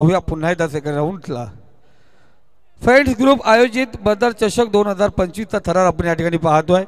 होऊया पुन्हा एकदा सेकंड राऊंडला. फ्रेंड्स ग्रुप आयोजित बदर चषक 2025चा थरार आपण या ठिकाणी पाहतोय.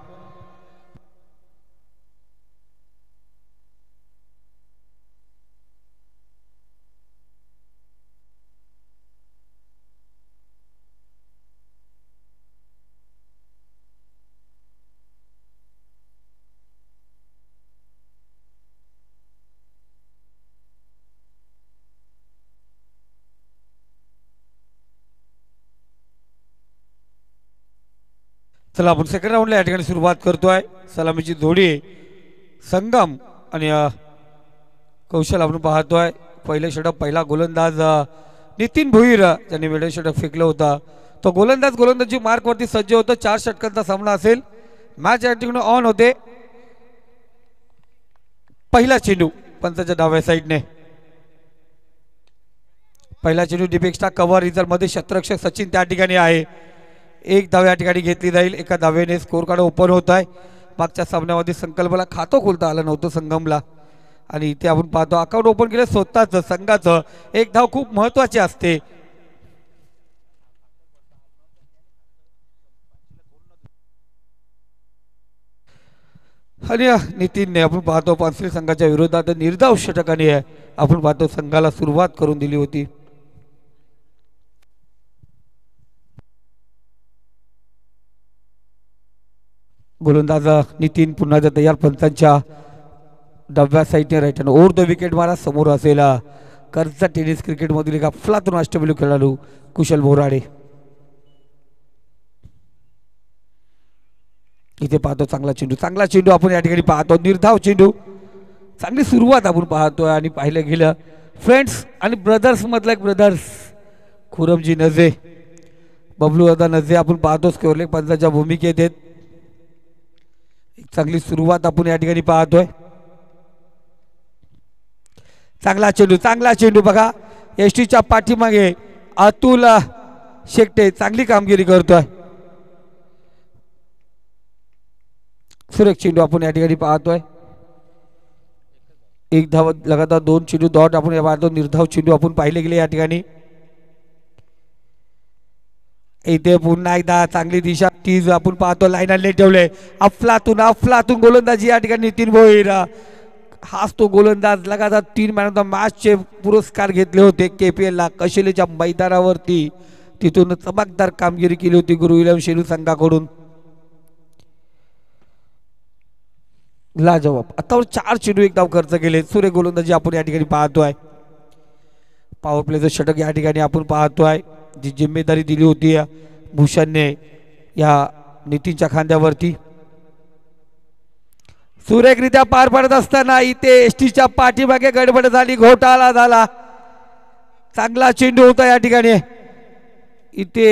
चला आपण सेकंड राऊंडला या ठिकाणी सुरुवात करतोय. सलामीची जोडी संगम आणि कौशल आपण पाहतोय. पहिले षटक पहिला गोलंदाज नितीन भोईर ज्यांनी वेळ षटक फेकलं होतं. तो गोलंदाजी मार्कवरती सज्ज होतो. 4 षटकांचा सामना असेल. मॅच या ठिकाणी ऑन होते. पहिला चेंडू पंचाच्या डाव्या साईडने. पहिला चेंडू डिपेक्स्टा कव्हर रिझल्ट मध्ये क्षेत्ररक्षक सचिन त्या ठिकाणी आहे. एक धाव या ठिकाणी घेतली जाईल. एका धावेने स्कोर कार्ड ओपन होत आहे. मागच्या सामन्यामध्ये संकल्पना खातं खोलता आलं नव्हतं संगमला आणि इथे आपण पाहतो अकाउंट ओपन केलं स्वतःचं संघाचं. एक धाव खूप महत्वाची असते. आणि नितीनने आपण पाहतो पानसरे संघाच्या विरोधात निर्धाव षटकाने आपण पाहतो संघाला सुरुवात करून दिली होती. गोलंदाज नितीन पुन्हा तयार. पंचांच्या डाव्या साईडने right hand over the wicket मारा. समोर असेला कर्जत टेनिस क्रिकेट मधील एक अफलातून अष्टपैलू खेळाडू कुशल बोराडे. इथे पाहतो चांगला चेंडू आपण या ठिकाणी पाहतो. निर्धाव चेंडू. चांगली सुरुवात आपण पाहतोय आणि पाहिलं गेलं फ्रेंड्स आणि ब्रदर्स मधला एक ब्रदर्स खुरमजी नजे बबलू दादा नजे आपण पाहतोच केवरले पंचाच्या भूमिकेत आहेत. चांगली सुरुवात आपण या ठिकाणी पाहतोय. चांगला चेंडू बघा. एसटीच्या पाठीमागे अतुल शेकटे चांगली कामगिरी करतोय. सुरेख चेंडू आपण या ठिकाणी पाहतोय. एक धाव लगातार 2 चेंडू डॉट आपण या पाहतो. निर्धाव चेंडू आपण पाहिले गेले या ठिकाणी. इथे पुन्हा एकदा चांगली दिशा तीज आपण पाहतो. लाईनने ठेवले. अफलातून गोलंदाजी या ठिकाणी नितीन भोईर. हाच तो गोलंदाज लगातार 3 मॅन ऑफ द मॅचचे पुरस्कार घेतले होते KPL ला कशेलीच्या मैदानावरती. तिथून चमकदार कामगिरी केली होती गुरु विल्यम शेलू संघाकडून. लाजवाब. आतावर 4 चेंडू एक धाव खर्च केले. सूर्य गोलंदाजी आपण या ठिकाणी पाहतोय. पॉवर प्लेचं षटक या ठिकाणी आपण पाहतोय. जी जिम्मेदारी दिली होती भूषणने या नितीनच्या खांद्यावरती सुरेखरित्या पार पडत असताना इथे एसटीच्या पाठीमागे गडबड झाली. घोटाळा झाला. चांगला चेंडू होता या ठिकाणी. इथे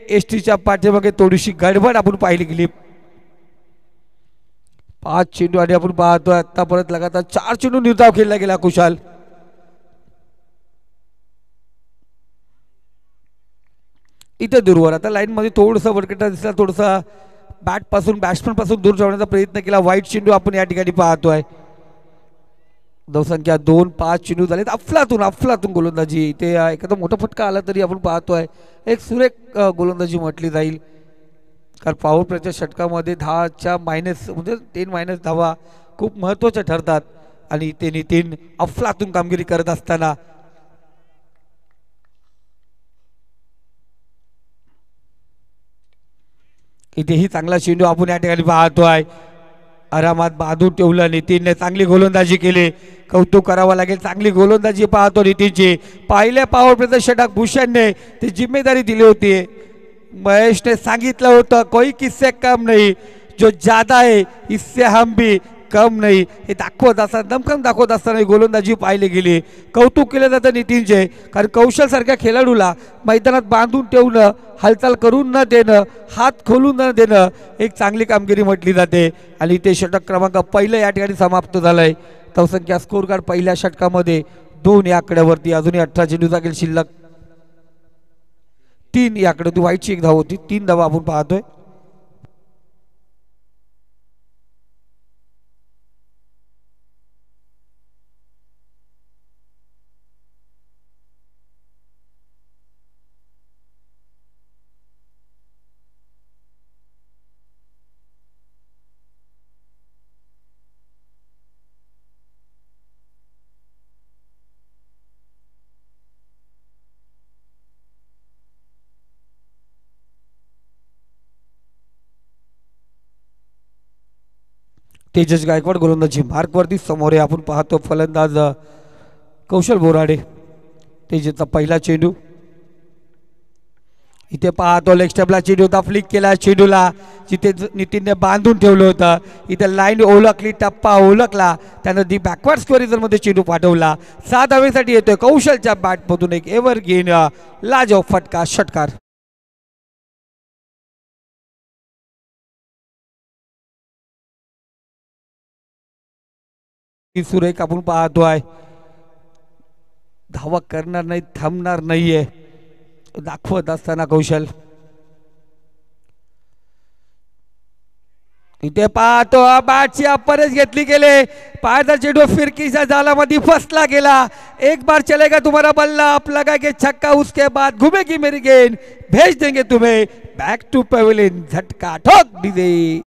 एसटीच्या पाठीमागे थोडीशी गडबड आपण पाहिली गेली. 5 चेंडू आणि आपण पाहतोय आतापर्यंत लगातार 4 चेंडू निर्धाव खेळला गेला कुशाल. इथे दूरवर आता लाईन मध्ये थोडंसं वरकटा दिसला. थोडंसं बॅट्समन पासून दूर जाण्याचा प्रयत्न केला. वाईट चेंडू आपण या ठिकाणी पाहतोय. धावसंख्या 2. 5 चेंडू झालेत. अफलातून गोलंदाजी. इथे एखादा मोठा फटका आला तरी आपण पाहतोय एक सुरेख गोलंदाजी म्हटली जाईल. कारण पॉवर प्लेच्या षटकामध्ये 10च्या मायनस म्हणजे 10 मायनस धावा खूप महत्त्वाच्या ठरतात आणि ते नितीन अफलातून कामगिरी करत असताना इथेही चांगला चेंडू आपण या ठिकाणी पाहतोय. आरामात बांधून ठेवलं नितीनने. चांगली गोलंदाजी केली. कौतुक करावं लागेल. चांगली गोलंदाजी पाहतो नितीनची. पहिल्या पॉवर प्लेचं षटक भूषणने ती जिम्मेदारी दिली होती. महेशने सांगितलं होतं कोई किस्से कम नहीं, जो ज्यादा है इससे हम भी कम नाही. हे दाखवत असताना दमखम दाखवत असताना गोलंदाजी पाहिली गेली. कौतुक केलं जातं नितीनचे. कारण कौशल सारख्या खेळाडूला मैदानात बांधून ठेवणं, हालचाल करून न देणं, हात खोलून न देणं एक चांगली कामगिरी म्हटली जाते. आणि ते षटक क्रमांक पहिलं या ठिकाणी समाप्त झालंय. धावसंख्या स्कोर कार्ड पहिल्या षटकामध्ये 2 या आकड्यावरती. अजूनही 18 चेंडू जागेल शिल्लक. 3 या आकड्यावरती. वाईटची एक धाव होती. 3 धावा आपण पाहतोय. तेजस गायकवाड गोलंदाजी मार्कवरती. समोर आहे आपण पाहतो फलंदाज कौशल बोराडे. तेजसचा पहिला चेंडू इथे पाहतो लेग स्टंपला चेंडू होता, फ्लिक केला चेंडूला जिथे नितीनने बांधून ठेवलं होतं. इथे लाईन ओळखली, टप्पा ओळखला, त्यानं दी बॅकवर्ड स्क्वेअर मध्ये चेंडू पाठवला. 6 धावेसाठी येतोय कौशलच्या बॅटमधून एक एव्हरग्रीन लाजवाब फटका षटकार. सुरेख आपण पाहतोय धावा करणार नाही, थांबणार नाहीये दाखवत असताना कौशल. इथे पाहतो बॅटची अपरच घेतली गेले, पायाचा चेंडू फिरकीच्या जालामध्ये फसला गेला. एक बार चलेगा तुम्हारा बल्ला, आप लगाएंगे छक्का, उसके बाद घूमेगी मेरी गेंद, भेज देंगे तुम्हें बैक टू पवेलियन. झटका ठोक दीजिए.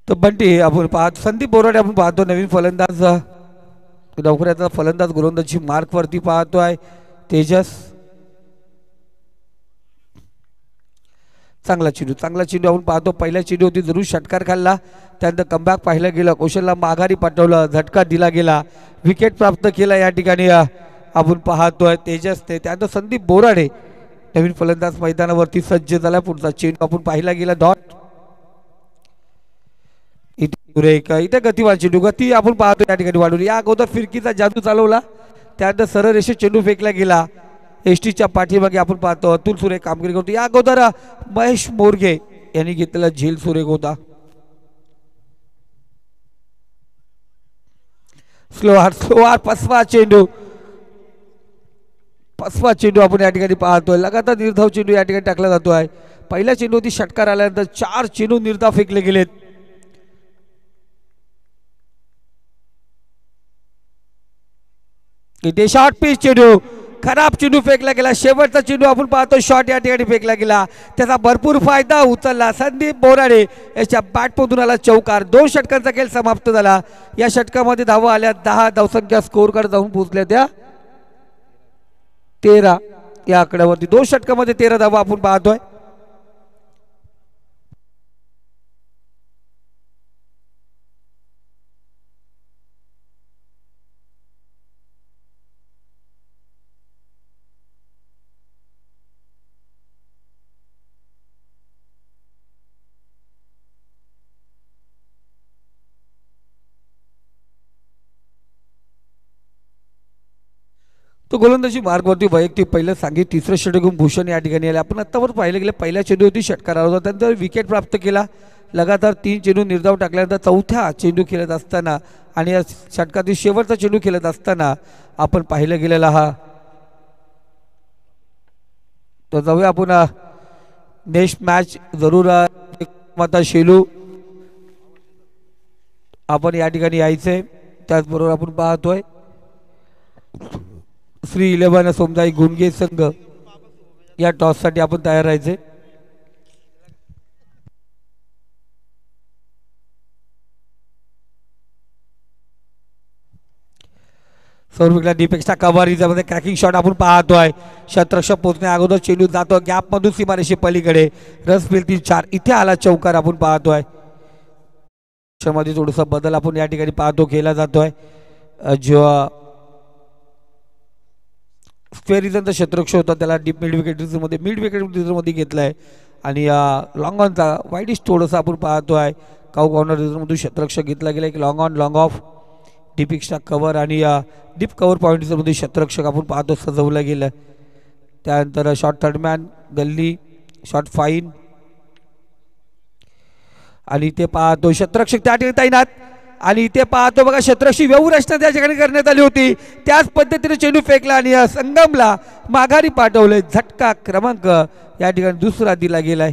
तर बंटी आपण पाहतो संदीप बोराडे आपण पाहतो नवीन फलंदाज नोकऱ्याचा फलंदाज गोलंदाजी मार्कवरती पाहतोय तेजस. चांगला चेंडू आपण पाहतो. पहिल्या चेंडू होती जरूर षटकार खाल्ला, त्यानंतर कमबॅक पाहिलं गेलं, कौशलला माघारी पाठवलं, झटका दिला गेला, विकेट प्राप्त केला या ठिकाणी आपण पाहतोय तेजसने. त्यानंतर संदीप बोराडे नवीन फलंदाज मैदानावरती सज्ज झाला. पुढचा चेंडू आपण पाहिला गेला डॉट. इथे गतिवान चेंडू, गती आपण पाहतो या ठिकाणी वाढवली. या अगोदर फिरकीचा जादू चालवला, त्यानंतर सरळ रेषेत चेंडू फेकला गेला. एसटीच्या पाठीमागे आपण पाहतो अतुल सुरेख कामगिरी करतो. या अगोदर महेश मोरगे यांनी घेतलेला झेल सुरेख होता. स्लोआर पसवा चेंडू आपण या ठिकाणी पाहतोय. लगातार निर्धाव चेंडू या ठिकाणी टाकला जातोय. पहिल्या चेंडूवरती षटकार आल्यानंतर 4 चेंडू निर्धाव फेकले गेलेत. इथे शॉर्ट पिच चेंडू, खराब चेंडू फेकला गेला. शेवटचा चेंडू आपण पाहतो शॉट या ठिकाणी फेकला गेला, त्याचा भरपूर फायदा उचलला संदीप बोराडे याच्या बॅटमधून आला चौकार. 2 षटकांचा खेळ समाप्त झाला. या षटकामध्ये धावा आल्या 10. धावसंख्या स्कोर कडे जाऊन पोहोचल्या त्या 13 या आकड्यावरती. 2 षटकामध्ये 13 धावा आपण पाहतोय. तो गोलंदाजी मार्गवरती वैयक्तिक पहिलं सांगित 3रं षटक भूषण या ठिकाणी आले. आपण आत्तावर पाहिलं गेलं पहिल्या चेंडूवरती षटकार आला होता, त्यानंतर विकेट प्राप्त केला. लगातार 3 चेंडू निर्धाव टाकल्यानंतर 4थ्या चेंडू खेळत असताना आणि या षटकातील शेवटचा चेंडू खेळत असताना आपण पाहिलं गेलेला हा. तो जाऊया आपण नेक्स्ट मॅच जरूर माता शेलू आपण या ठिकाणी यायचंय. त्याचबरोबर आपण पाहतोय श्री 11 सोमदाई गुणगे संघ या टॉससाठी आपण तयार राहायचे. सौरभिकला डीपेक्षा कव्हरीमध्ये क्रॅकिंग शॉट आपण पाहतोय. शतरक्षक पोहोचण्या अगोदर चेंडू जातो गॅपमधून सीमारेषे पलीकडे. रस मिळतील 4. इथे आला चौकार आपण पाहतोय. मध्ये थोडासा बदल आपण या ठिकाणी पाहतो केला जातोय. जो स्क्वेअरिझनचा क्षेत्ररक्षक होता त्याला डीप मिड विकेट मध्ये घेतलाय आणि लॉंग ऑनचा वाईडिश थोडंसं आपण पाहतोय. काऊ कॉर्नर रिझनमधून क्षेत्ररक्षक घेतला गेला की long on long of deep extra cover आणि डीप कव्हर पॉईंट मध्ये क्षेत्ररक्षक आपण पाहतो सजवलं गेलं. त्यानंतर शॉर्ट थर्डमॅन गल्ली शॉर्ट फाईन आणि इथे पाहतो क्षेत्ररक्षक त्या ठिकाणी तैनात आणि इथे पाहतो बघा क्षेत्ररक्षक व्यवस्था त्या ठिकाणी करण्यात आली होती. त्याच पद्धतीने चेंडू फेकला आणि संगमला माघारी पाठवले. झटका क्रमांक या ठिकाणी दुसरा दिला गेलाय.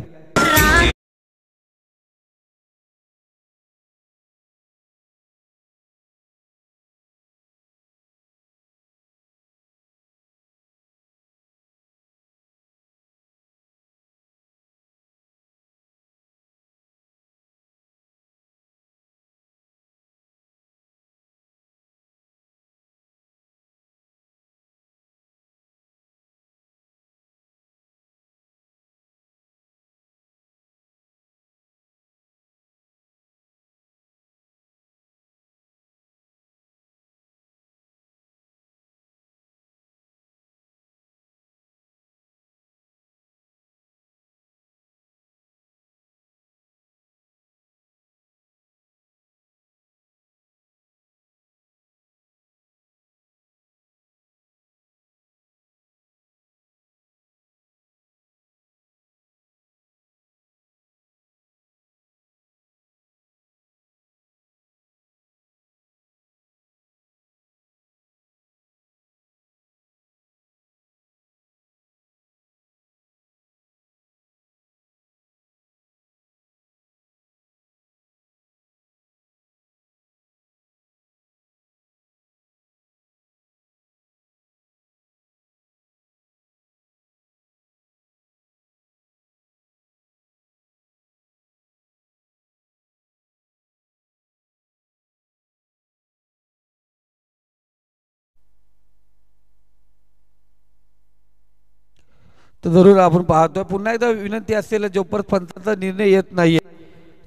तर जरूर आपण पाहतोय पुन्हा एकदा विनंती असेल जोपर्यंत पंचाचा निर्णय येत नाहीये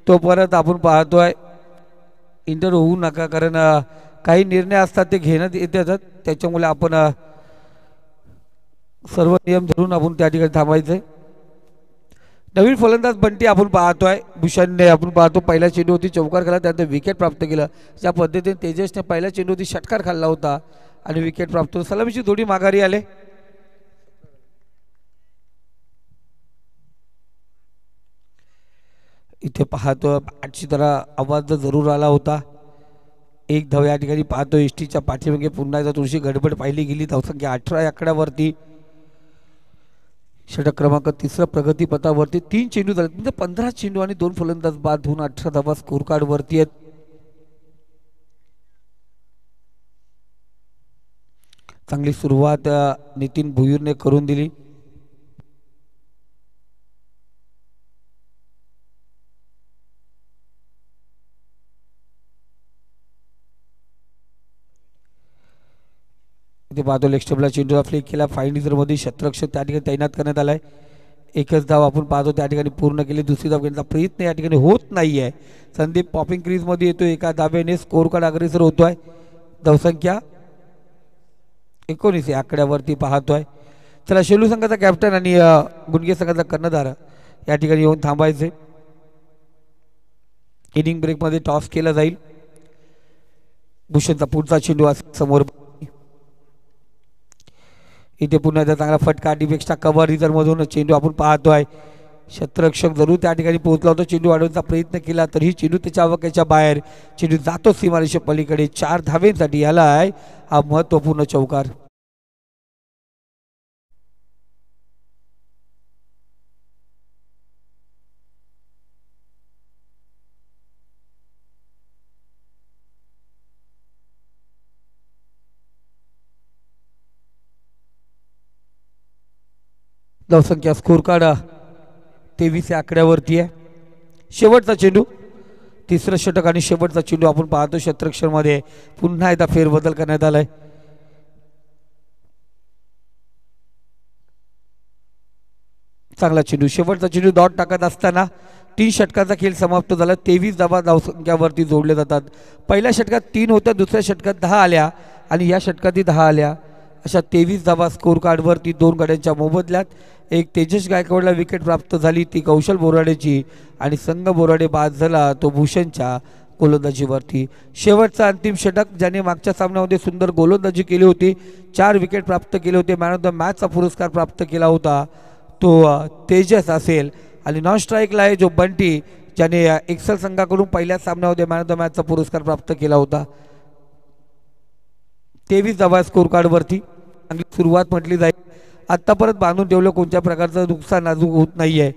तोपर्यंत आपण पाहतोय इंटर होऊ नका. कारण काही निर्णय असतात ते घेण्यात येतात त्याच्यामुळे आपण सर्व नियम धरून आपण त्या ठिकाणी थांबायचंय. नवीन फलंदाज बंटी आपण पाहतोय. भूषणने आपण पाहतो पहिल्या चेंडूवरती चौकार खाल्ला त्यानंतर विकेट प्राप्त केलं. ज्या पद्धतीने तेजसने पहिल्या चेंडूवरती षटकार खाल्ला होता आणि विकेट प्राप्त होऊन सलामीची थोडी माघारी आले. इथे पाहतो बॅटची जरा आवाज जरूर आला होता. एक धाव या ठिकाणी पाहतो एसटीच्या पाठीमागे पुन्हा एकदा थोडीशी गडबड पाहिली गेली. धावसंख्या 18 आकड्यावरती. षटक क्रमांक 3 प्रगतीपथावरती 3 चेंडू झाले म्हणजे 15 चेंडू आणि 2 फलंदाज बाद होऊन 18 धावा स्कोर कार्ड वरती आहेत. चांगली सुरुवात नितीन भुईरने करून दिली. इथे पाहतो लेग स्टंपला चेंडूला फ्लिक केला. फाईन मध्ये क्षेत्ररक्षक त्या ठिकाणी तैनात करण्यात आलाय. एकच धाव आपण पाहतो त्या ठिकाणी पूर्ण केली. दुसरी धाव घेण्याचा प्रयत्न या ठिकाणी होत नाहीये. संदीप पॉपिंग क्रीज मध्ये येतो. एका धावेने स्कोर कार्ड अग्रेसर होतोय. धावसंख्या 19 या आकड्यावरती पाहतोय. चला शेलू संघाचा कॅप्टन आणि गुणगे संघाचा कर्णधार या ठिकाणी येऊन थांबायचे. इनिंग ब्रेक मध्ये टॉस केला जाईल. भूषणचा पुढचा चेंडू समोर. इथे पुन्हा एकदा चांगला फटका डीपेक्षा कव्हर रिझर्व मधून चेंडू आपण पाहतोय. क्षेत्ररक्षक जरूर त्या ठिकाणी पोहोचला होता. चेंडू अडवण्याचा प्रयत्न केला तरीही चेंडू त्याच्या अवकाशाच्या बाहेर. चेंडू जातो सीमारेषे पलीकडे. 4 धावेसाठी याला आहे हा महत्वपूर्ण चौकार. धावसंख्या स्कोर कार्ड 23 या आकड्यावरती आहे. शेवटचा चेंडू. तिसरं षटक आणि शेवटचा चेंडू आपण पाहतो. क्षेत्ररक्षण मध्ये पुन्हा एकदा फेरबदल करण्यात आलाय. चांगला चेंडू, शेवटचा चेंडू डॉट टाकत असताना 3 षटकाचा खेळ समाप्त झाला. 23 धावा धावसंख्यावरती जोडले जातात. पहिल्या षटकात 3 होत्या, दुसऱ्या षटकात 10 आल्या आणि या षटकातही 10 आल्या. अशा 23 धावा स्कोर कार्डवरती 2 गड्यांच्या मोबदल्यात. एक तेजस गायकवाडला विकेट प्राप्त झाली, ती कौशल बोराडेची, आणि संघ बोराडे बाद झाला तो भूषणच्या गोलंदाजीवरती. शेवटचा अंतिम षटक ज्याने मागच्या सामन्यामध्ये सुंदर गोलंदाजी केली होती, 4 विकेट प्राप्त केले होते, मॅन ऑफ द मॅचचा पुरस्कार प्राप्त केला होता तो तेजस असेल. आणि नॉन स्ट्राईकला आहे जो बंटी, ज्याने एक्सल संघाकडून पहिल्या सामन्यामध्ये मॅन ऑफ द मॅचचा पुरस्कार प्राप्त केला होता. 23 धावा स्कोर कार्डवरती, चांगली सुरुवात म्हटली जाईल. आत्तापर्यंत बांधून ठेवलं, कोणत्या प्रकारचं नुकसान नाजूक होत नाहीये.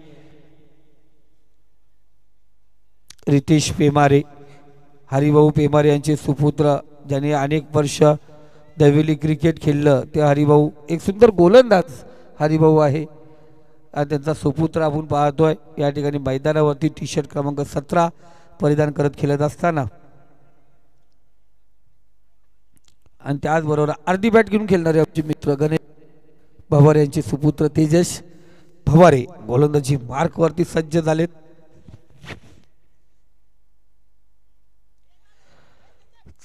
रितेश पेमारे, हरिभाऊ पेमारे यांचे सुपुत्र, ज्याने अनेक वर्ष दैवेली क्रिकेट खेळलं, ते हरिभाऊ, एक सुंदर गोलंदाज हरिभाऊ आहे. आणि त्यांचा सुपुत्र आपण पाहतोय या ठिकाणी मैदानावरती टी शर्ट क्रमांक 17 परिधान करत खेळत असताना. आणि त्याचबरोबर अर्धी बॅट घेऊन खेळणारे आमचे मित्र गणेश भवारे यांचे सुपुत्र तेजस भवारे गोलंदाजी मार्कवरती सज्ज झालेत.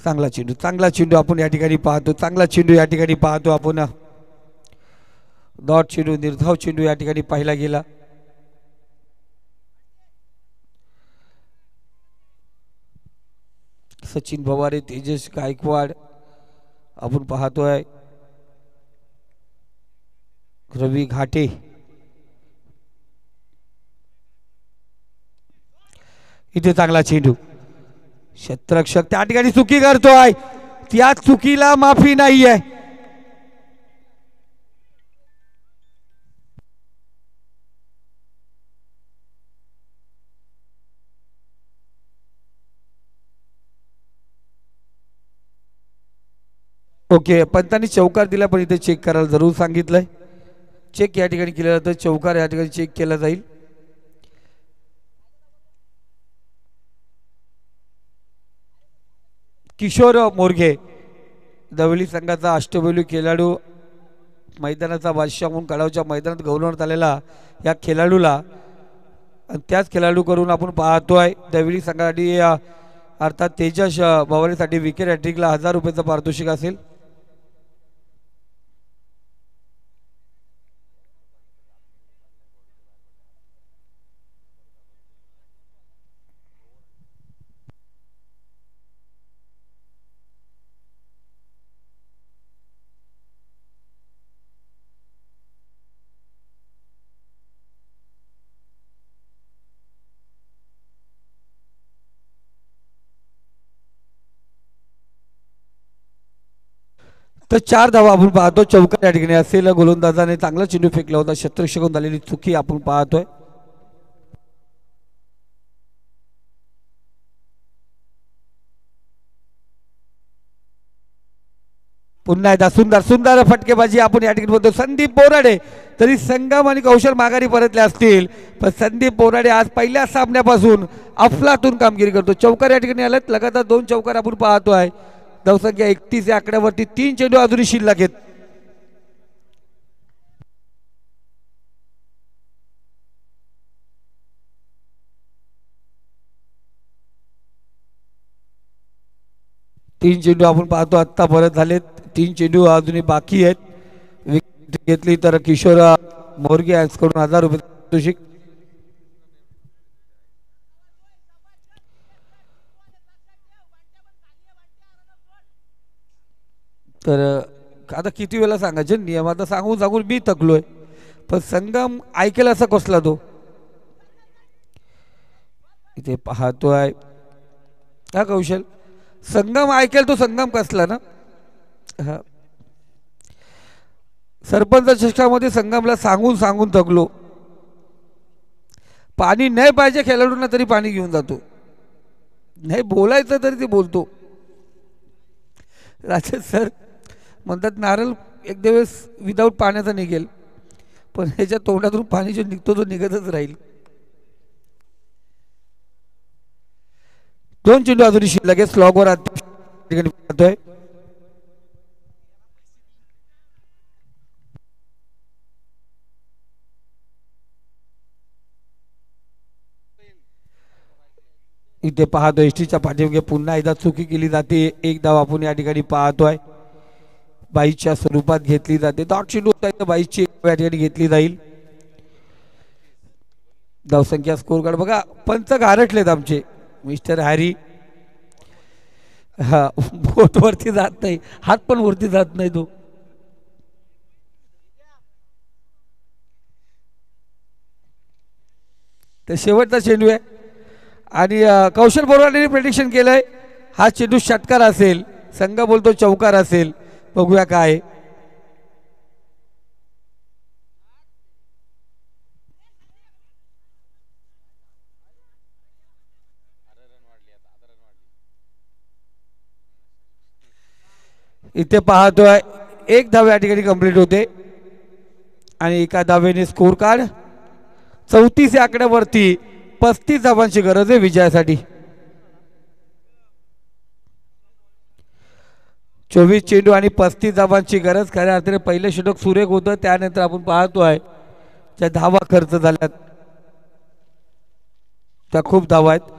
चांगला चेंडू, चांगला चेंडू आपण या ठिकाणी पाहतो, चांगला चेंडू या ठिकाणी पाहतो आपण. डॉट चेंडू, निर्धाव चेंडू या ठिकाणी पाहिला गेला. सचिन भवारे, तेजस गायकवाड आपण पाहतोय, रवी घाटे, इथे चांगला चेंडू, क्षेत्ररक्षक त्या ठिकाणी चुकी करतोय, त्या चुकीला माफी नाहीये. ओके, पंतांनी चौकार दिला, पण इथे चेक करायला जरूर सांगितलंय. चेक या ठिकाणी केला जातं, चौकार या ठिकाणी चेक केला जाईल. किशोर मोरगे, दवली संघाचा अष्टपैलू खेळाडू, मैदानाचा बादशाह म्हणून कडावच्या मैदानात गौरवण्यात आलेला या खेळाडूला, त्याच खेळाडूकडून आपण पाहतोय दवली संघासाठी अर्थात तेजस भवानीसाठी विकेट हॅट्रिकला 1000 रुपयाचं पारितोषिक असेल. तर 4 धावा आपण पाहतो, चौकार या ठिकाणी असेल. गोलंदाजाने चांगला चेंडू फेकला होता, क्षेत्ररक्षकून झालेली चुकी आपण पाहतोय. पुन्हा एकदा सुंदर सुंदर फटकेबाजी आपण या ठिकाणी बघतो. संदीप बोराडे, तरी संगम आणि कौशल माघारी परतले असतील, पण संदीप बोराडे आज पहिल्या सामन्यापासून अफलातून कामगिरी करतो. चौकार या ठिकाणी आलेत, लगातार 2 चौकार आपण पाहतोय. धावसंख्या 31 या आकड्यावरती 3 चेंडू अजूनही शिल्लक आहेत. तीन चेंडू आपण पाहतो आत्ता परत झालेत, 3 चेंडू अजूनही बाकी आहेत. विकेट घेतली तर किशोर मोरगे यांच्याकडून 1000 रुपये पारितोषिक. तर आता किती वेळा सांगायचे नियम, आता सांगून सांगून मी थकलोय, पण संगम ऐकेल असा कसला तो. इथे पाहतोय हा कौशल, संगम ऐकेल तो संगम कसला ना. हा सरपंच चषकामध्ये संगमला सांगून सांगून थकलो. पाणी नाही पाहिजे खेळाडूंना तरी पाणी घेऊन जातो, नाही बोलायचं तरी ते बोलतो. राजेश सर म्हणतात नारळ एक दिवस विदाऊट पाण्याचा निघेल, पण ह्याच्या तोंडातून पाणी जो निघतो तो निघतच राहील. 2 चेंडू अजून शिल्लक आहे. स्लॉगवर पाहतोय इथे पाहतो एसटीच्या पाठीमागे पुन्हा एकदा चुकी केली जाते. एक धाव आपण या ठिकाणी पाहतोय बाईच्या स्वरूपात घेतली जाते. चेंडू बाईची या ठिकाणी घेतली जाईल. धावसंख्या स्कोर कार्ड बघा पंच गारटलेत आमचे मिस्टर हॅरी. हा बोट वरती जात नाही, हात पण वरती जात नाही तो. तर शेवटचा चेंडू आहे आणि कौशल बोरवाडीने प्रेडिक्शन केलंय हा चेंडू षटकार असेल, संघ बोलतो चौकार असेल. बघूया काय. इथे पाहतोय एक धाव या ठिकाणी कंप्लीट होते आणि एका धावेने स्कोर कार्ड 34 या आकड्यावरती 35 धावांची गरज आहे विजयासाठी. 24 चेंडू आणि 35 धावांची गरज. खऱ्या अर्थाने पहिलं षटक सुरेख होतं, त्यानंतर आपण पाहतोय ज्या धावा खर्च झाल्यात त्या खूप धावा आहेत.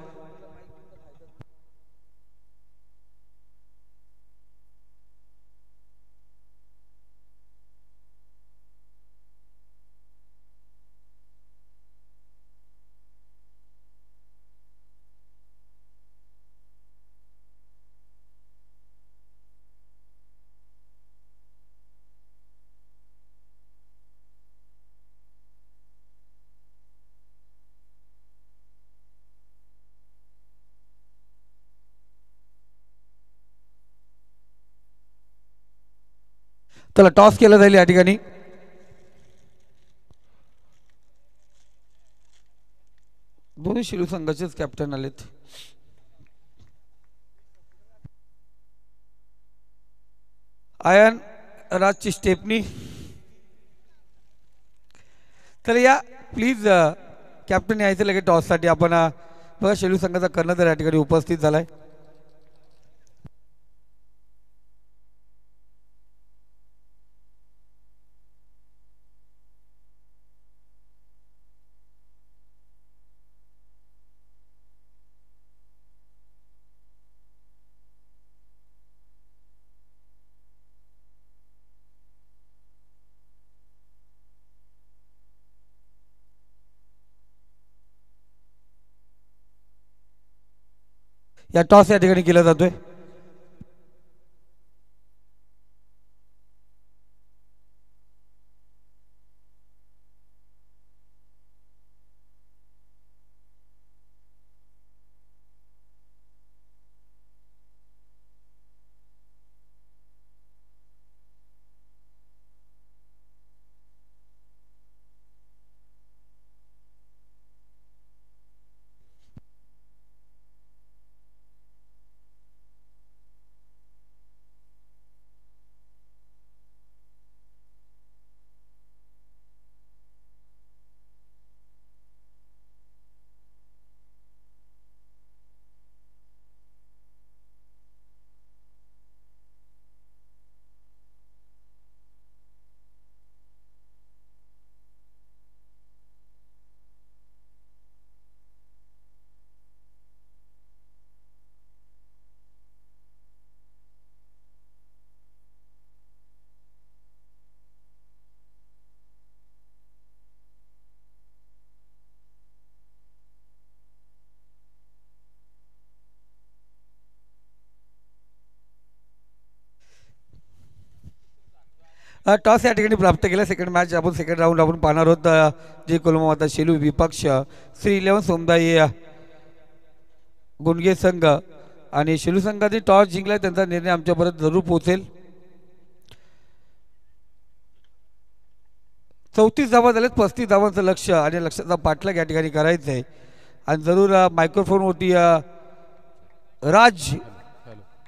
त्याला टॉस केला जाईल या ठिकाणी. दोन्ही शिलू संघाचेच कॅप्टन आलेत. आयन राजची स्टेपनी. तर या प्लीज कॅप्टन यायचं लगेच टॉससाठी. आपण बघा शेलू संघाचा कर्णधार या ठिकाणी उपस्थित झालाय. या टॉस या ठिकाणी केला जातोय. टॉस या ठिकाणी प्राप्त केला. सेकंड मॅच आपण सेकंड राऊंड आपण पाहणार आहोत. जे कोलमाता शेलू विपक्ष श्री 11 सोमदाई गुंडगे संघ आणि शेलू संघाने टॉस जिंकला. त्यांचा निर्णय आमच्यापर्यंत जरूर पोहोचेल. 34 धावा झालेत. 35 धावांचं लक्ष आणि लक्षाचा पाठलाग या ठिकाणी करायचं आहे. आणि जरूर मायक्रोफोनवरती राज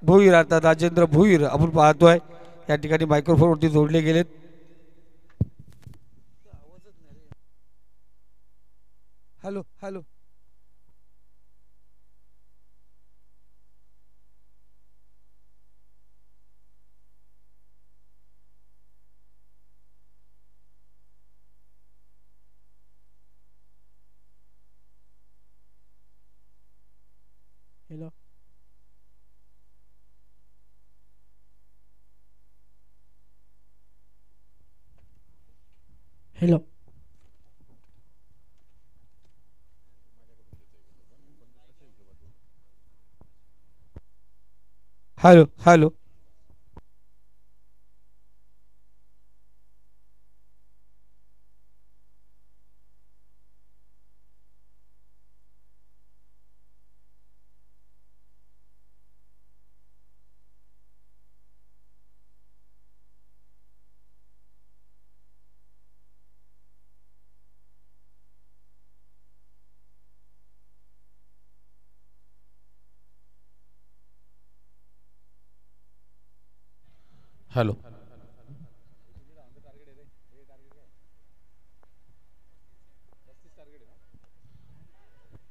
भोईर आता राजेंद्र भोईर आपण पाहतोय या ठिकाणी मायक्रोफोनवरती जोडले गेलेत. Hello hello hello. Hello hello. Hello.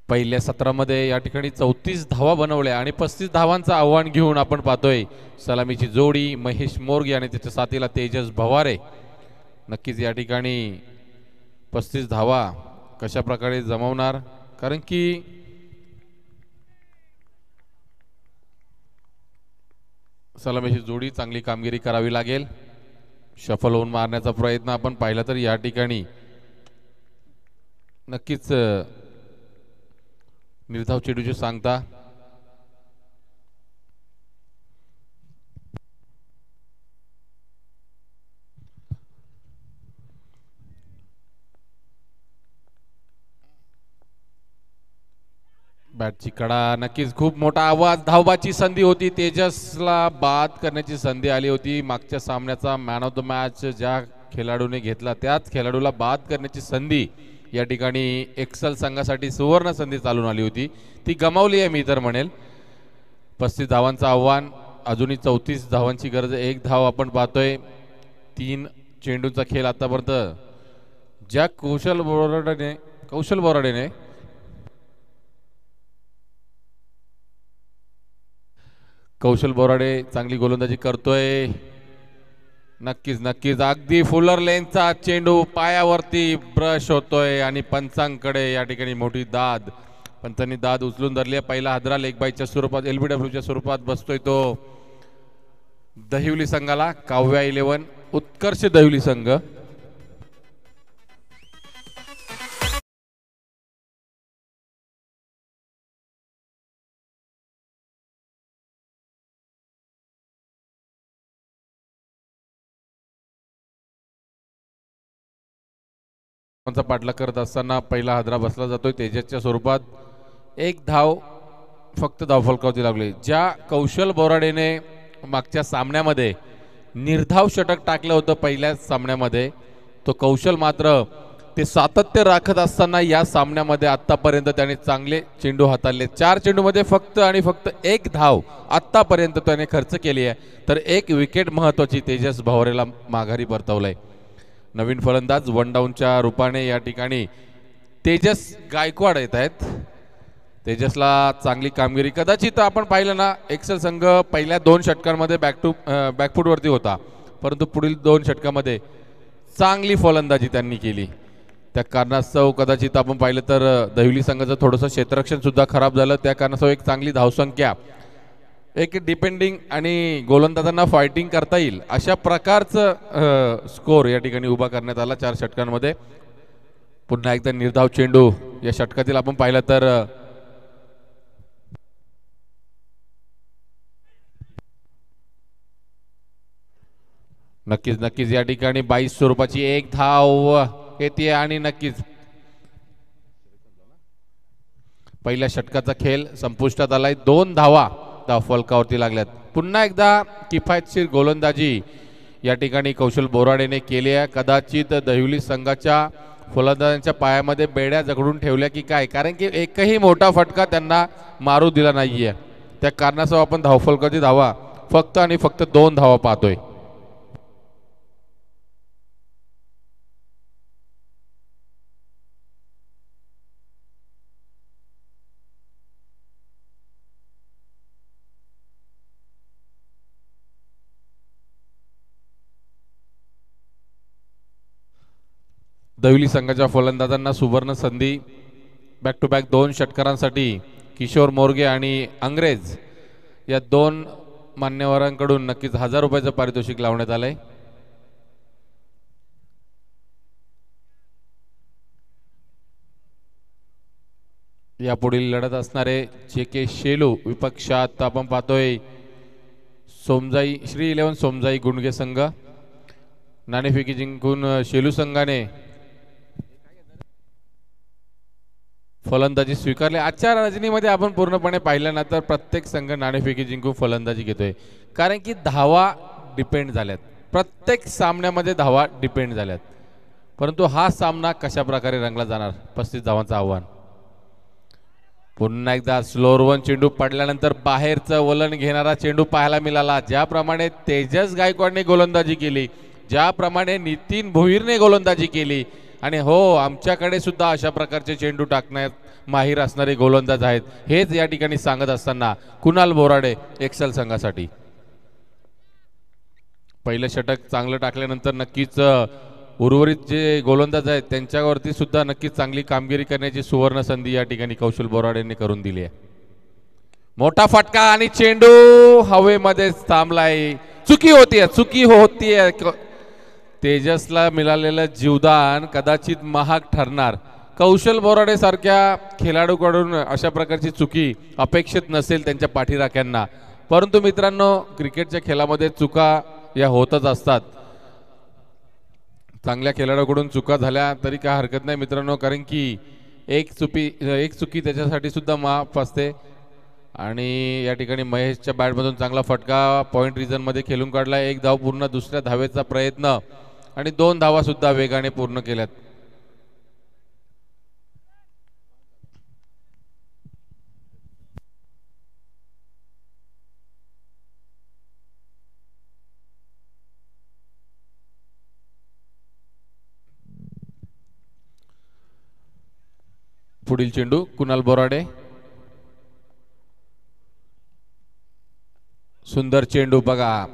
पहिल्या सत्रामध्ये या ठिकाणी 34 धावा बनवल्या आणि 35 धावांचं आव्हान घेऊन आपण पाहतोय सलामीची जोडी महेश मोरगे आणि त्याच्या साथीला तेजस भवारे. नक्कीच या ठिकाणी 35 धावा कशा प्रकारे जमवणार, कारण की सलामीची जोडी चांगली कामगिरी करावी लागेल. शफल होऊन मारण्याचा प्रयत्न आपण पाहिला तर या ठिकाणी नक्कीच निर्धाव चेंडूची सांगता. बॅटची कडा, नक्कीच खूप मोठा आवाज. धावबाची संधी होती, तेजसला बाद करण्याची संधी आली होती. मागच्या सामन्याचा मॅन ऑफ द मॅच ज्या खेळाडूने घेतला त्याच खेळाडूला बाद करण्याची संधी या ठिकाणी एक्सल संघासाठी सुवर्ण संधी चालून आली होती, ती गमावली आहे मी तर म्हणेल. 35 धावांचं आव्हान, अजूनही 34 धावांची गरज. एक धाव आपण पाहतोय. 3 चेंडूचा खेळ आतापर्यंत ज्या कौशल बोराडेने कौशल बोराडे चांगली गोलंदाजी करतोय. नक्कीच नक्कीच अगदी फुलर लेनचा चेंडू पायावरती ब्रश होतोय आणि पंचांकडे या ठिकाणी मोठी दाद. पंचांनी दाद उचलून धरली आहे. पहिला हादरा लेग बायच्या स्वरूपात LBWच्या स्वरूपात बसतोय तो दहिवली संघाला. काव्या 11 उत्कर्ष दहिवली संघ. पाठलाग करत असताना पहिला हादरा बसला जातोय तेजसच्या स्वरूपात. एक धाव फक्त धावफलकावरती लागली. ज्या कौशल बोराडेने मागच्या सामन्यामध्ये निर्धाव षटक टाकलं होतं पहिल्या सामन्यामध्ये, तो कौशल मात्र ते सातत्य राखत असताना या सामन्यामध्ये आतापर्यंत त्याने चांगले चेंडू हाताळले. 4 चेंडूमध्ये फक्त आणि फक्त एक धाव आतापर्यंत त्याने खर्च केली आहे, तर एक विकेट महत्वाची तेजस भवारेला माघारी परतवलंय. नवीन फलंदाज वन डाऊनच्या रूपाने या ठिकाणी तेजस गायकवाड येत आहेत. तेजसला चांगली कामगिरी कदाचित आपण पाहिलं ना, एक्सेल संघ पहिल्या 2 षटकांमध्ये बॅकफूटवरती होता, परंतु पुढील 2 षटकामध्ये चांगली फलंदाजी त्यांनी केली. त्या कारणास्तव कदाचित आपण पाहिलं तर दहिवली संघाचं थोडंसं क्षेत्ररक्षण सुद्धा खराब झालं. त्या कारणास्तव एक चांगली धावसंख्या, एक डिपेंडिंग आणि गोलंदाजांना फायटिंग करता येईल अशा प्रकारचं स्कोर या ठिकाणी उभा करण्यात आला 4 षटकांमध्ये. पुन्हा एकदा निर्धाव चेंडू या षटकातील आपण पाहिलं तर नक्कीच नक्कीच या ठिकाणी 22 स्वरूपाची एक धाव येते आणि नक्कीच पहिल्या षटकाचा खेळ संपुष्टात आलाय. 2 धावा फलकावरती लागल्यात. पुन्हा एकदा किफायतशीर गोलंदाजी या ठिकाणी कौशल बोराडेने केली आहे. कदाचित दहिवली संघाच्या फलंदाजांच्या पायामध्ये बेड्या जगडून ठेवल्या की काय, कारण की एकही मोठा फटका त्यांना मारू दिला नाहीये. त्या कारणासह आपण धावफलकाची धावा फक्त आणि फक्त 2 धावा पाहतोय. दहिवली संघाच्या फलंदाजांना सुवर्ण संधी. बॅक टू बॅक 2 षटकारांसाठी किशोर मोरगे आणि अंग्रेज या 2 मान्यवरांकडून नक्कीच 1000 रुपयाचं पारितोषिक लावण्यात आलंय. यापुढील लढत असणारे जे के शेलू विपक्षात आपण पाहतोय सोमजाई श्री 11 सोमजाई गुंडगे संघ. नाणेफेकी जिंकून शेलू संघाने फलंदाजी स्वीकारली. आजच्या रजनीमध्ये आपण पूर्णपणे पाहिलं ना तर प्रत्येक संघ नाणेफेकी जिंकून फलंदाजी घेतोय, कारण की धावा डिपेंड झाल्यात. प्रत्येक सामन्यामध्ये धावा डिपेंड झाल्यात, परंतु हा सामना कशा प्रकारे रंगला जाणार. 35 धावांचं आव्हान. पुन्हा एकदा स्लोअर वन चेंडू पडल्यानंतर बाहेरचं वलन घेणारा चेंडू पाहायला मिळाला. ज्याप्रमाणे तेजस गायकवाडने गोलंदाजी केली, ज्याप्रमाणे नितीन भोईरने गोलंदाजी केली, आणि हो आमच्याकडे सुद्धा अशा प्रकारचे चेंडू टाकण्यात माहीर असणारे गोलंदाज आहेत, हेच या ठिकाणी सांगत असताना कुणाल बोराडे एक्सेल संघासाठी. पहिलं षटक चांगलं टाकल्यानंतर नक्कीच उर्वरित जे गोलंदाज आहेत त्यांच्यावरती सुद्धा नक्कीच चांगली कामगिरी करण्याची सुवर्ण संधी या ठिकाणी कौशल बोराडेंनी करून दिली आहे. मोठा फटका आणि चेंडू हवेमध्ये थांबलाय. चुकी होतीये. तेजसला मिळालेलं जीवदान कदाचित महाग ठरणार. कौशल बोराडे सारख्या खेळाडूकडून अशा प्रकारची चुकी अपेक्षित नसेल त्यांच्या पाठीराख्यांना, परंतु मित्रांनो क्रिकेटच्या खेळामध्ये चुका या होतच असतात. चांगल्या खेळाडूकडून चुका झाल्या तरी काय हरकत नाही मित्रांनो, कारण की एक चुकी त्याच्यासाठी सुद्धा माफ असते. आणि या ठिकाणी महेशच्या बॅटमधून चांगला फटका पॉइंट रिजनमध्ये खेळून काढला. एक धाव पूर्ण, दुसऱ्या धावेचा प्रयत्न आणि 2 धावा सुद्धा वेगाने पूर्ण केल्यात. पुढील चेंडू कुणाल बोराडे. सुंदर चेंडू बघा,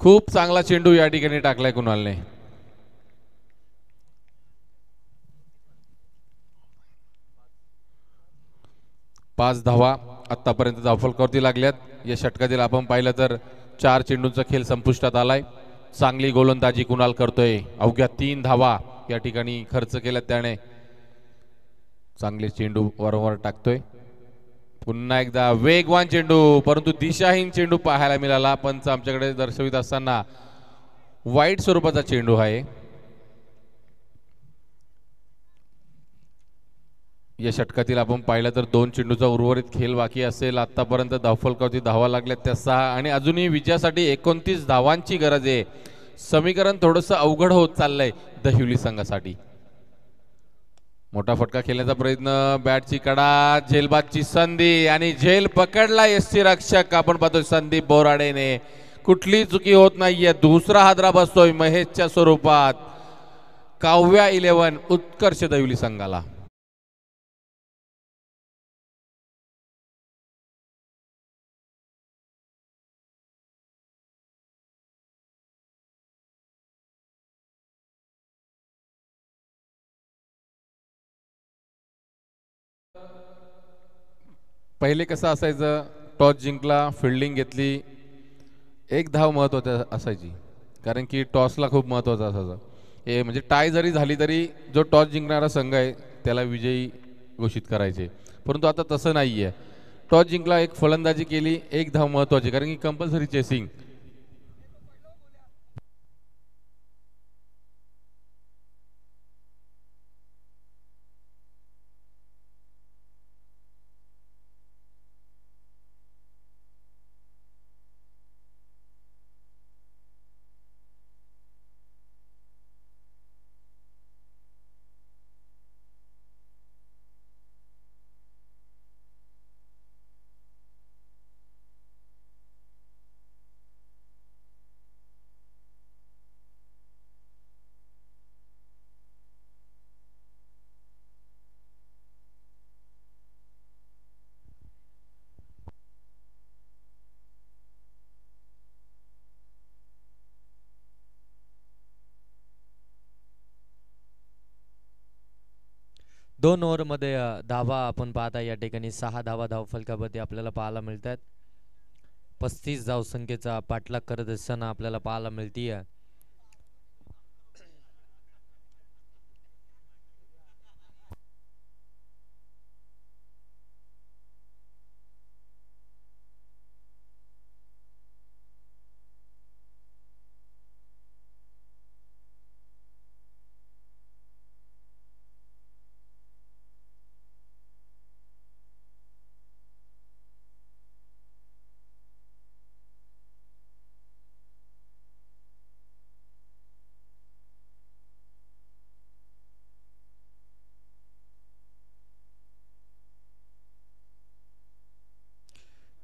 खूप चांगला चेंडू या ठिकाणी टाकलाय कुणालने. पाच धावा आतापर्यंत धावफलकावरती लागल्यात. या षटकातील आपण पाहिलं तर 4 चेंडूंचा खेळ संपुष्टात आलाय. चांगली गोलंदाजी कुणाल करतोय. अवघ्या 3 धावा या ठिकाणी खर्च केल्यात त्याने. चांगले चेंडू वारंवार टाकतोय. पुन्हा एकदा वेगवान चेंडू, परंतु दिशाहीन चेंडू पाहायला मिळाला. पंच आमच्याकडे दर्शवित असताना वाईट स्वरूपाचा चेंडू आहे. या षटकातील आपण पाहिलं तर 2 चेंडूचा उर्वरित खेळ बाकी असेल. आतापर्यंत धावफलकावरती धावा लागल्यात त्या 6 आणि अजूनही विजयासाठी 29 धावांची गरज आहे. समीकरण थोडंसं अवघड होत चाललंय दहिवली संघासाठी. मोठा फटका खेळण्याचा प्रयत्न, बॅटची कडा, झेलबादची संधी आणि झेल पकडला यष्टी रक्षक. आपण पाहतोय संदीप बोराडेने. कुठली चुकी होत नाहीये. दुसरा हादरा बसतोय महेशच्या स्वरूपात. काव्या 11 उत्कर्ष दहिवली संघाला. पहिले कसं असायचं, टॉस जिंकला, फिल्डिंग घेतली, 1 धाव महत्त्वाची असायची, कारण की टॉसला खूप महत्त्वाचं असायचं. हे म्हणजे टाय जरी झाली तरी जो टॉस जिंकणारा संघ आहे त्याला विजयी घोषित करायचे. परंतु आता तसं नाही आहे. टॉस जिंकला, एक फलंदाजी केली, 1 धाव महत्त्वाची, कारण की कंपल्सरी चेसिंग. दोन ओव्हरमध्ये धावा आपण पाहता या ठिकाणी 6 धावा धावफलकामध्ये आपल्याला पाहायला मिळतात. 35 धावसंख्येचा पाठलाग करत असताना आपल्याला पाहायला मिळतीये.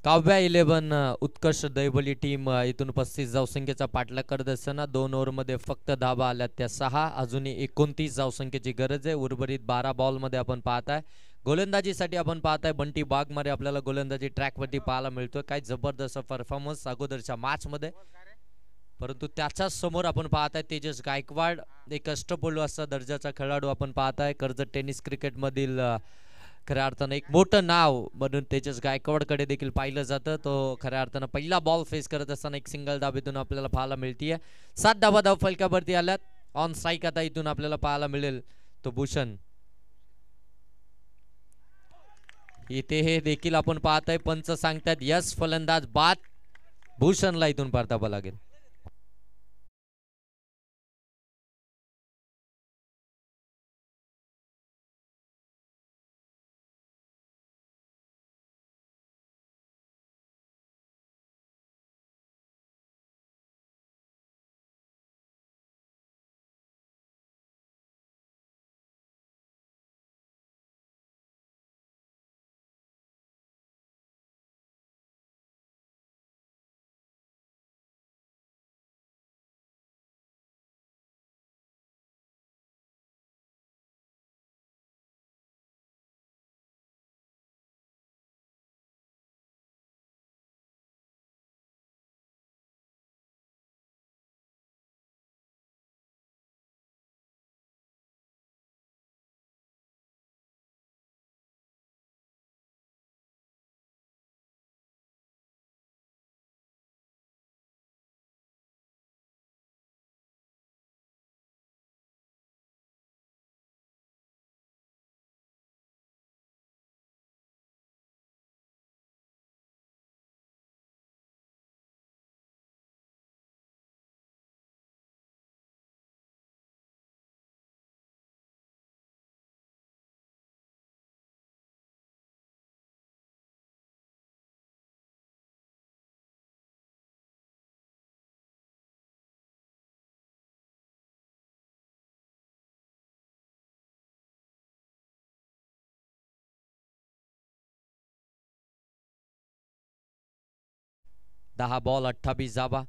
काव्या 11 उत्कर्ष दैवली टीम इथून 35 धावसंख्येचा पाठलाग करत असताना 2 ओव्हरमध्ये फक्त धावा आल्या त्या 6. अजूनही 29 धावसंख्येची गरज आहे. उर्वरित 12 बॉलमध्ये आपण पाहताय गोलंदाजीसाठी आपण पाहताय बंटी बागमारे आपल्याला गोलंदाजी ट्रॅकवरती पाहायला मिळतोय. काय जबरदस्त परफॉर्मन्स अगोदरच्या मॅचमध्ये, परंतु त्याच्या समोर आपण पाहताय तेजस गायकवाड एक अष्टपैलू असा दर्जाचा खेळाडू आपण पाहताय. कर्जत टेनिस क्रिकेटमधील खऱ्या अर्थानं एक मोठं नाव म्हणून तेजस गायकवाडकडे देखील पाहिलं जातं. तो खऱ्या अर्थानं पहिला बॉल फेस करत असताना एक सिंगल धाबेतून आपल्याला पाहायला मिळतीये. 7 धावा धाव फलकावरती आल्यात. ऑन स्ट्राईक आता इथून आपल्याला पाहायला मिळेल तो भूषण. इथे हे देखील आपण पाहताय पंच सांगतात यस फलंदाज बाद. भूषणला इथून परतावं लागेल. दहा बॉल 28 धावा.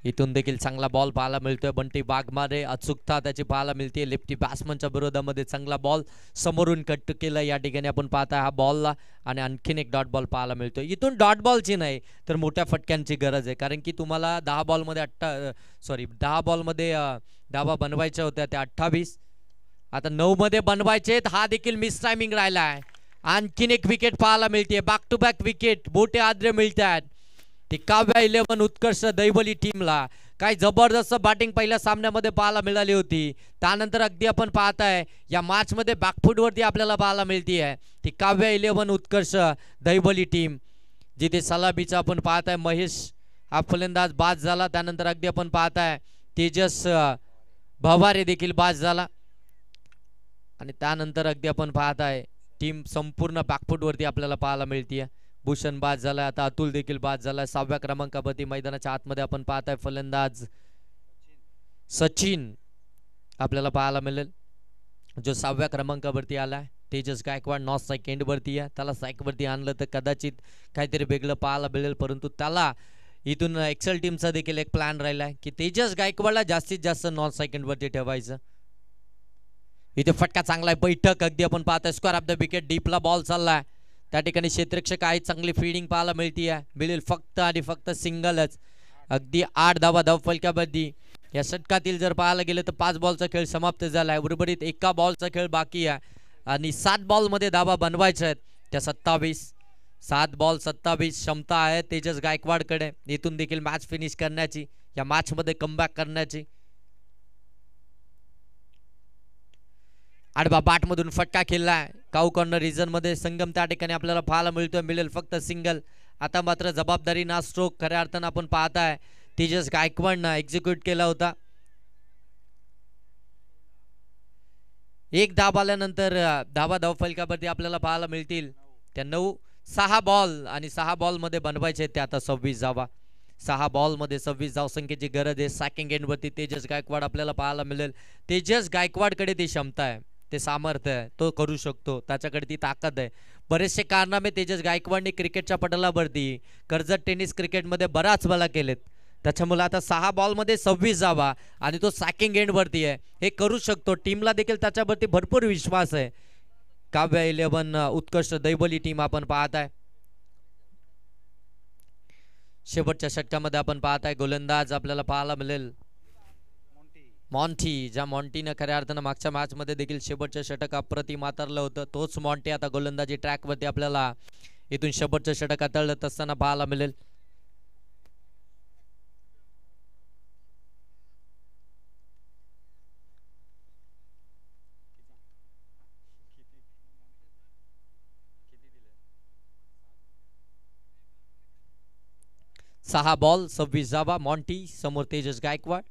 इथून देखील चांगला बॉल पाहायला मिळतोय. बंटी बागमारे अचूकता त्याची पाहायला मिळते. लेफ्टी बॅट्समनच्या विरोधामध्ये चांगला बॉल समोरून कट केला या ठिकाणी आपण पाहताय हा बॉलला. आणि आणखीन एक डॉट बॉल पाहायला मिळतोय. इथून डॉट बॉलची नाही तर मोठ्या फटक्यांची गरज आहे, कारण की तुम्हाला 10 बॉलमध्ये 10 बॉलमध्ये धावा बनवायच्या होत्या त्या 28, आता 9 मध्ये बनवायचे. हा देखील मिस टायमिंग राहिला आहे. आणखीन एक विकेट पाहायला मिळते. बॅक टू बॅक विकेट मोठे आद्रे मिळतात ती काव्या 11 उत्कर्ष दैवली टीमला. काय जबरदस्त बॅटिंग पहिल्या सामन्यामध्ये पाहायला मिळाली होती. त्यानंतर अगदी आपण पाहताय या मॅच मध्ये बॅकफुटवरती आपल्याला पाहायला मिळते आहे ती काव्या 11 उत्कर्ष दैवली टीम, जिथे सलामीचा आपण पाहताय महेश हा फलंदाज बाद झाला. त्यानंतर अगदी आपण पाहताय तेजस भवारे देखील बाद झाला. आणि त्यानंतर अगदी आपण पाहताय टीम संपूर्ण बॅकफुटवरती आपल्याला पाहायला मिळते. भूषण बाद झाला. आता अतुल देखील बाद झाला. 6व्या क्रमांकावरती मैदानाच्या आतमध्ये आपण पाहताय फलंदाज सचिन आपल्याला पाहायला मिळेल, जो 6व्या क्रमांकावरती आलाय. Tejas Gaikwad north strike end वरती आहे. त्याला स्ट्राईक वरती आणलं तर कदाचित काहीतरी वेगळं पाहायला मिळेल, परंतु त्याला इथून एक्सेल टीमचा देखील एक प्लॅन राहिलाय की तेजस गायकवाडला जास्तीत जास्त नॉर्थ स्ट्राईक एंड वरती ठेवायचं. इथे फटका चांगला आहे. बैठक अगदी आपण पाहताय स्क्वेअर ऑफ द विकेट. डीपला बॉल चाललाय. त्या ठिकाणी क्षेत्ररक्षक आहे. चांगली फील्डिंग पाहायला मिळते आहे. मिळेल फक्त आणि फक्त सिंगलच. अगदी 8 धावा धाव फलकावरती. या षटकातील जर पाहायला गेलं तर 5 बॉलचा खेळ समाप्त झालाय. उर्वरित एका बॉलचा खेळ बाकी आहे आणि 7 बॉलमध्ये धावा बनवायच्या आहेत त्या 27. 7 बॉल 27 क्षमता आहे तेजस गायकवाडकडे. इथून देखील मॅच फिनिश करण्याची, या मॅच मध्ये कमबॅक करण्याची. आडबा बाट मधून फटका खेळलाय. काऊ कॉर्नर रिजन मध्ये संगम त्या ठिकाणी आपल्याला पाहायला मिळतोय. मिळेल फक्त सिंगल. आता मात्र जबाबदारी ना स्ट्रोक खऱ्या अर्थानं आपण पाहताय तेजस गायकवाडनं एक्झिक्यूट केला होता. एक धाव आल्यानंतर धावा धाव फलकावरती आपल्याला पाहायला मिळतील त्या 9. 6 बॉल आणि 6 बॉल मध्ये बनवायचे ते आता 26 धावा. 6 बॉल मध्ये 26 धावसंख्येची गरज आहे. सॅकिंग एंड वरती तेजस गायकवाड आपल्याला पाहायला मिळेल. तेजस गायकवाडकडे ती क्षमता आहे, ते सामर्थ्य आहे, तो करू शकतो, त्याच्याकडे ती ताकद आहे. बरेचसे कारनामे तेजस गायकवाडने क्रिकेटच्या पटलावरती कर्जत टेनिस क्रिकेटमध्ये बराच भला केलेत. त्याच्यामुळे आता 6 बॉलमध्ये 26 जावा आणि तो सॅकिंग एंडवरती आहे. हे करू शकतो. टीमला देखील त्याच्यावरती भरपूर विश्वास आहे. काव्या 11 उत्कृष्ट दैबोली टीम आपण पाहत आहे. शेवटच्या षटकामध्ये आपण पाहत आहे गोलंदाज आपल्याला पाहायला मिळेल मॉन्टी. ज्या मॉन्टीनं खऱ्या अर्थानं मागच्या मॅच मध्ये देखील शेवटचं षटक अप्रतिम हाताळलं होतं. तोच मॉन्टी आता गोलंदाजी ट्रॅकवरती आपल्याला इथून शेवटचं षटक हाताळत असताना पाहायला मिळेल. सहा बॉल 26 जावा. मॉन्टी समोर तेजस गायकवाड.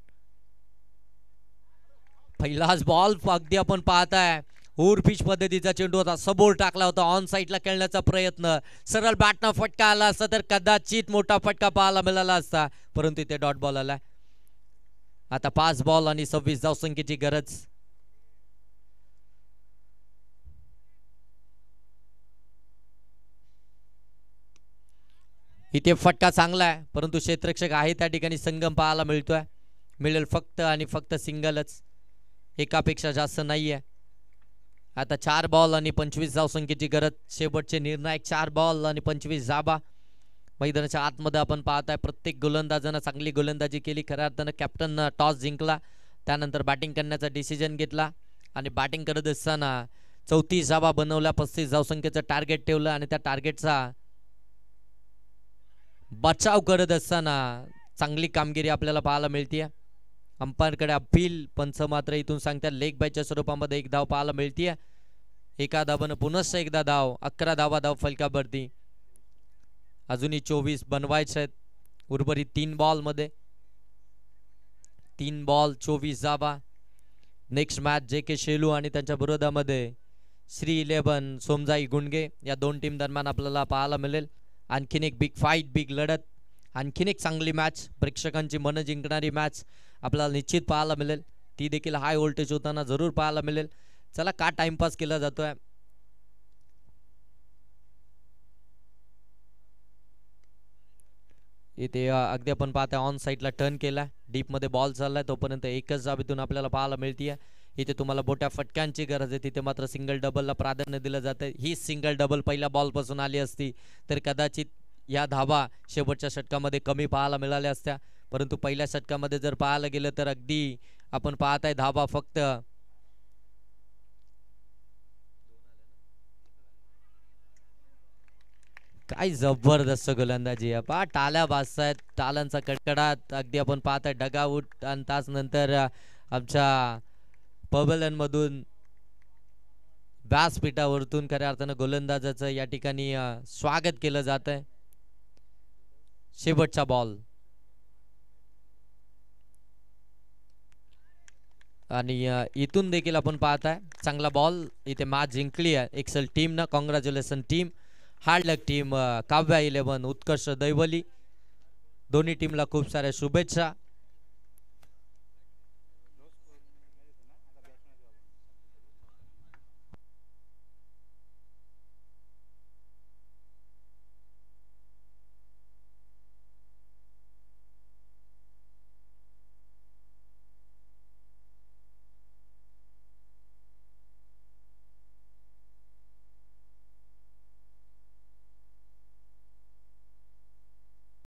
पहिलाच बॉल अगदी आपण पाहताय ओव्हर पिच पद्धतीचा चेंडू होता. सबोर टाकला होता. ऑन साईडला खेळण्याचा प्रयत्न. सरळ बॅटनं फटका आला असता तर कदाचित मोठा फटका पाहायला मिळाला असता, परंतु इथे डॉट बॉल आला. आता 5 बॉल आणि 26 धावसंख्येची गरज. इथे फटका चांगला आहे, परंतु क्षेत्ररक्षक आहे त्या ठिकाणी संगम पाहायला मिळतोय. मिळेल फक्त आणि फक्त सिंगलच, एकापेक्षा जास्त नाहीये. आता 4 बॉल आणि 25 धावसंख्येची गरज. शेवटचे निर्णायक 4 बॉल आणि 25 धावा. मैदानाच्या आतमध्ये आपण पाहताय प्रत्येक गोलंदाजानं चांगली गोलंदाजी केली. खऱ्या अर्थानं कॅप्टन टॉस जिंकला, त्यानंतर बॅटिंग करण्याचा डिसिजन घेतला आणि बॅटिंग करत असताना 34 धावा बनवल्या. 35 धावसंख्येचं टार्गेट ठेवलं आणि त्या टार्गेटचा बचाव करत असताना चांगली कामगिरी आपल्याला पाहायला मिळते. अंपायरकडे अपील. पंच मात्र इथून सांगतात लेग बायच्या स्वरूपामध्ये 1 धाव पाहायला मिळते. एका धावानं पुनश्च एकदा धाव. 11 धावा धाव फलकावरती. अजूनही 24 बनवायचे आहेत उर्वरित 3 बॉल मध्ये. 3 बॉल 24 धावा. नेक्स्ट मॅच JK शेलू आणि त्यांच्या विरोधामध्ये श्री 11 सोमजाई गुंडगे या 2 टीम दरम्यान आपल्याला पाहायला मिळेल. आणखीन एक बिग फाईट, बिग लढत, आणखीन एक चांगली मॅच, प्रेक्षकांची मन जिंकणारी मॅच आपल्याला निश्चित पाहायला मिळेल. ती देखील हाय व्होल्टेज होताना जरूर पाहायला मिळेल. चला का टाइमपास केला जातोय. इथे अगदी आपण पाहतोय ऑन साईडला टर्न केला. डीप मध्ये बॉल चाललाय तोपर्यंत एकच जाबेतून आपल्याला पाहायला मिळतीये. इथे तुम्हाला मोठ्या फटक्यांची गरज आहे, तिथे मात्र सिंगल डबलला प्राधान्य दिलं जातं. ही सिंगल डबल पहिल्या बॉल पासून आली असती तर कदाचित या धावा शेवटच्या षटकामध्ये कमी पाहायला मिळाल्या असत्या, परंतु पहिल्या षटकामध्ये जर पाहायला गेलं तर अगदी आपण पाहताय धावा फक्त काय जबरदस्त गोलंदाजी आहे. पहा टाळ्या वाजतायत, टाळ्यांचा कडकडाट अगदी आपण पाहताय. डगाऊट आणि तास नंतर आमच्या पवेलियन मधून व्यासपीठावरतून खऱ्या अर्थानं गोलंदाजाचं या ठिकाणी स्वागत केलं जात आहे. शेवटचा बॉल आणि इथून देखील आपण पाहताय चांगला बॉल. इथे मॅच जिंकली आहे एक्सेल टीम ना. Congratulation team. हार्ड लक टीम. काव्या 11 उत्कर्ष दैवली. दोन्ही टीमला खूप साऱ्या शुभेच्छा.